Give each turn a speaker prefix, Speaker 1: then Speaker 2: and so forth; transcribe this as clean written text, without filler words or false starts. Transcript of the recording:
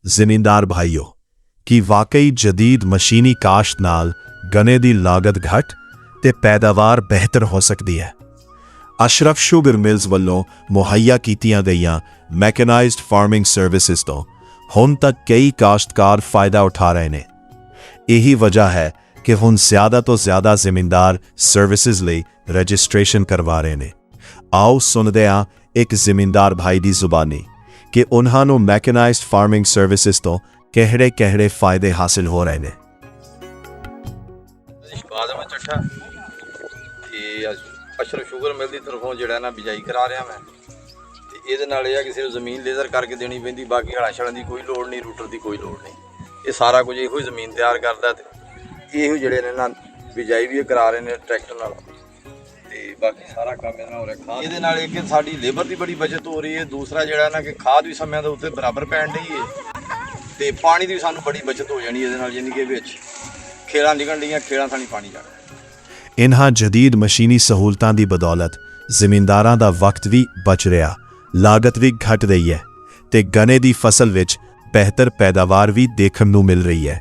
Speaker 1: ਜ਼ਿਮੀਂਦਾਰ ਭਾਈਓ, ਕੀ ਵਾਕਈ ਜਦੀਦ ਮਸ਼ੀਨੀ ਕਾਸ਼ਤ ਨਾਲ ਗੰਨੇ ਦੀ ਲਾਗਤ ਘਟ ਤੇ ਪੈਦਾਵਾਰ ਬਿਹਤਰ ਹੋ ਸਕਦੀ ਹੈ? ਅਸ਼ਰਫ ਸ਼ੂਗਰ ਮਿਲਜ਼ ਵੱਲੋਂ ਮੁਹੱਈਆ ਕੀਤੀਆਂ ਗਈਆਂ ਮੈਕਨਾਈਜ਼ਡ ਫਾਰਮਿੰਗ ਸਰਵਿਸਿਜ਼ ਤੋਂ ਹੁਣ ਤੱਕ ਕਈ ਕਾਸ਼ਤਕਾਰ ਫਾਇਦਾ ਉਠਾ ਰਹੇ ਨੇ। ਇਹੀ ਵਜ੍ਹਾ ਹੈ ਕਿ ਹੁਣ ਜ਼ਿਆਦਾ ਤੋਂ ਜ਼ਿਆਦਾ ਜ਼ਿਮੀਂਦਾਰ ਸਰਵਿਸਿਜ਼ ਲਈ ਰਜਿਸਟ੍ਰੇਸ਼ਨ ਕਰਵਾ ਰਹੇ ਨੇ। ਆਓ ਸੁਣਦੇ ਹਾਂ ਇੱਕ ਜ਼ਿਮੀਂਦਾਰ ਭਾਈ ਦੀ ਜ਼ੁਬਾਨੀ ਕਿ ਉਹਨਾਂ ਨੂੰ ਮੈਕਨਾਈਜ਼ਡ ਫਾਰਮਿੰਗ ਸਰਵਿਸਿਜ਼ ਤੋਂ ਕਿਹੜੇ ਫਾਇਦੇ ਹਾਸਿਲ ਹੋ ਰਹੇ ਨੇ।
Speaker 2: ਬਾਦਮਾ ਚੱਠਾ ਤੇ ਅਸ਼ਰਫ ਸ਼ੂਗਰ ਮਿਲ ਦੀ ਤਰਫੋਂ ਜਿਹੜਾ ਨਾ ਬਿਜਾਈ ਕਰਾ ਰਿਹਾ ਮੈਂ, ਤੇ ਇਹਦੇ ਨਾਲ ਇਹ ਆ ਕਿ ਸਿਰਫ ਜ਼ਮੀਨ ਲੇਜ਼ਰ ਕਰਕੇ ਦੇਣੀ ਪੈਂਦੀ, ਬਾਕੀ ਹਲਾਂ ਛੜਨ ਦੀ ਕੋਈ ਲੋੜ ਨਹੀਂ, ਰੂਟਰ ਦੀ ਕੋਈ ਲੋੜ ਨਹੀਂ। ਇਹ ਸਾਰਾ ਕੁਝ ਇਹੋ ਹੀ ਜ਼ਮੀਨ ਤਿਆਰ ਕਰਦਾ ਤੇ ਇਹੋ ਜਿਹੜੇ ਨੇ ਨਾ ਬਿਜਾਈ ਵੀ ਕਰਾ ਰਹੇ ਨੇ ਟਰੈਕਟਰ ਨਾਲ, ਤੇ ਬਾਕੀ ਸਾਰਾ ਕੰਮ ਇਹਦੇ ਨਾਲ ਹੋ ਰਿਹਾ। ਖਾਦ ਇਹਦੇ ਨਾਲ ਇੱਕ ਸਾਡੀ ਲੇਬਰ ਦੀ ਬੜੀ ਬਚਤ ਹੋ ਰਹੀ ਹੈ, ਦੂਸਰਾ ਜਿਹੜਾ ਨਾ ਕਿ ਖਾਦ ਵੀ ਸਮਿਆਂ ਦੇ ਉੱਤੇ ਬਰਾਬਰ ਪੈਣ ਡਈ ਹੈ, ਤੇ ਪਾਣੀ ਦੀ ਵੀ ਸਾਨੂੰ ਬੜੀ ਬਚਤ ਹੋ ਜਾਣੀ ਇਹਦੇ ਨਾਲ, ਯਾਨੀ ਕਿ ਵਿੱਚ ਖੇਲਾਂ ਨਿਕਲਣ ਡੀਆਂ, ਖੇਲਾਂ ਥਾਣੀ ਪਾਣੀ ਜਾਣਾ।
Speaker 1: ਇਨ੍ਹਾਂ ਜਦੀਦ ਮਸ਼ੀਨੀ ਸਹੂਲਤਾਂ ਦੀ ਬਦੌਲਤ ਜ਼ਿਮੀਂਦਾਰਾਂ ਦਾ ਵਕਤ ਵੀ ਬਚ ਰਿਹਾ, ਲਾਗਤ ਵੀ ਘਟ ਰਹੀ ਹੈ ਤੇ ਗੰਨੇ ਦੀ ਫਸਲ ਵਿੱਚ ਬਿਹਤਰ ਪੈਦਾਵਾਰ ਵੀ ਦੇਖਣ ਨੂੰ ਮਿਲ ਰਹੀ ਹੈ।